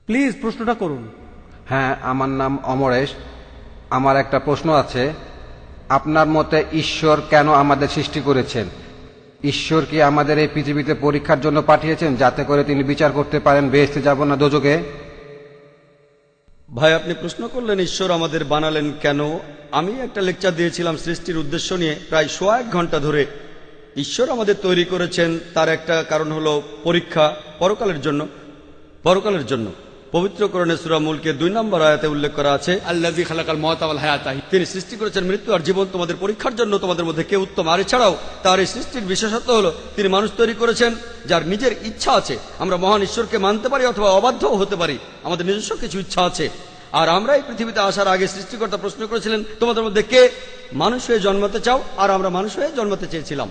Please প্রশ্নটা করুন। হ্যাঁ, আমার নাম অমরেশ। আমার একটা প্রশ্ন আছে। আপনার মতে ঈশ্বর কেন আমাদের সৃষ্টি করেছেন? ঈশ্বর কি আমাদের এই পৃথিবীতে পরীক্ষার জন্য পাঠিয়েছেন, যাতে করে তিনি বিচার করতে পারেন বেহেশতে যাব না দোজখে? ভাই, আপনি প্রশ্ন করলেন ঈশ্বর আমাদের বানালেন কেন। আমি একটা লেকচার দিয়েছিলাম সৃষ্টির উদ্দেশ্য নিয়ে, প্রায় 1 ঘন্টা ধরে। ঈশ্বর আমাদের তৈরি করেছেন, তার একটা কারণ হলো পরীক্ষা, পরকালের জন্য। পরকালের জন্য পবিত্র কোরআনে সূরা মুলকে 2 নম্বর আয়াতে উল্লেখ করা আছে, আল্লাযী খালাকাল মাউতা ওয়াল হায়াতা। তিনি সৃষ্টি করেছেন মৃত্যু আর জীবন তোমাদের পরীক্ষার জন্য, তোমাদের মধ্যে কে উত্তম। আর এছাড়াও তার এই সৃষ্টির বিশেষত্ব হলো তিনি মানুষ তৈরি করেছেন যার নিজের ইচ্ছা আছে। আমরা মহান ঈশ্বরকে মানতে পারি অথবা অবাধ্যও হতে পারি, আমাদের নিজস্ব কিছু ইচ্ছা আছে। আর আমরা এই পৃথিবীতে আসার আগে সৃষ্টিকর্তা প্রশ্ন করেছিলেন, তোমাদের মধ্যে কে মানুষ হয়ে জন্মাতে চাও? আর আমরা মানুষ হয়ে জন্মাতে চেয়েছিলাম।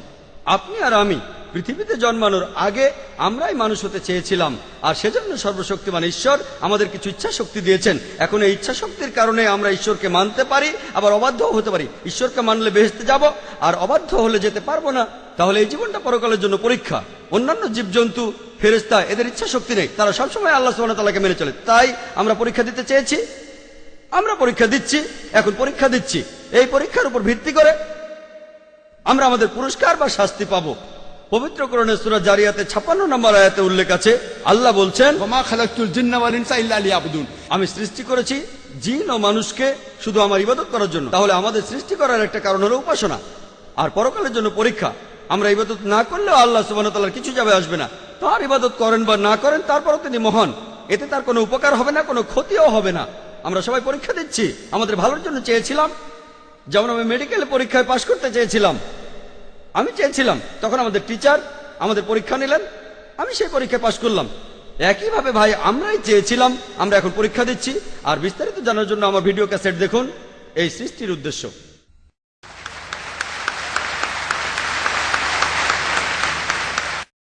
আপনি আর আমি পৃথিবীতে জন্মানোর আগে আমরাই মানুষ হতে চেয়েছিলাম। আর সেজন্য সর্বশক্তিমান ঈশ্বর আমাদের কিছু ইচ্ছা শক্তি দিয়েছেন। এখন এই ইচ্ছা শক্তির কারণে আমরা ঈশ্বরকে মানতে পারি, আবার অবাধ্যও হতে পারি। ঈশ্বরকে মানলে বেহেশতে যাব, আর অবাধ্য হলে যেতে পারবো না। তাহলে এই জীবনটা পরকালের জন্য পরীক্ষা। অন্যান্য জীবজন্তু, ফেরেশতা, এদের ইচ্ছা শক্তি নেই, তারা সবসময় আল্লাহ সুবহানাহু ওয়া তাআলাকে মেনে চলে। তাই আমরা পরীক্ষা দিতে চেয়েছি, আমরা পরীক্ষা দিচ্ছি। এখন পরীক্ষা দিচ্ছি, এই পরীক্ষার উপর ভিত্তি করে আমরা আমাদের পুরস্কার বা শাস্তি পাবো। পবিত্র কোরআনে সূরা জারিয়াতে 56 নম্বর আয়াতে উল্লেখ আছে, আল্লাহ বলছেন, ওয়া মা খালাকতুল জিন্না ওয়াল ইনসা ইল্লা লিয়াবুদুন। আমি সৃষ্টি করেছি জিন ও মানুষকে শুধু আমার ইবাদত করার জন্য। তাহলে আমাদের সৃষ্টি করার একটা কারণ হলো উপাসনা, আর পরকালের জন্য পরীক্ষা। আমরা ইবাদত না করলেও আল্লাহ সুবহানাহু ওয়া তাআলার কিছু যাবে আসবে না। তার ইবাদত করেন বা না করেন, তারপরও তিনি মহান। এতে তার কোনো উপকার হবে না, কোনো ক্ষতিও হবে না। আমরা সবাই পরীক্ষা দিচ্ছি, আমাদের ভালোর জন্য চেয়েছিলাম। যেমন আমি মেডিকেল পরীক্ষায় পাশ করতে চেয়েছিলাম, আমি চেয়েছিলাম, তখন আমাদের টিচার আমাদের পরীক্ষা নিলেন, আমি সেই পরীক্ষায় পাশ করলাম। একইভাবে ভাই, আমরাই চেয়েছিলাম, আমরা এখন পরীক্ষা দিচ্ছি। আর বিস্তারিত জানার জন্য আমার ভিডিও ক্যাসেট দেখুন, এই সৃষ্টির উদ্দেশ্য।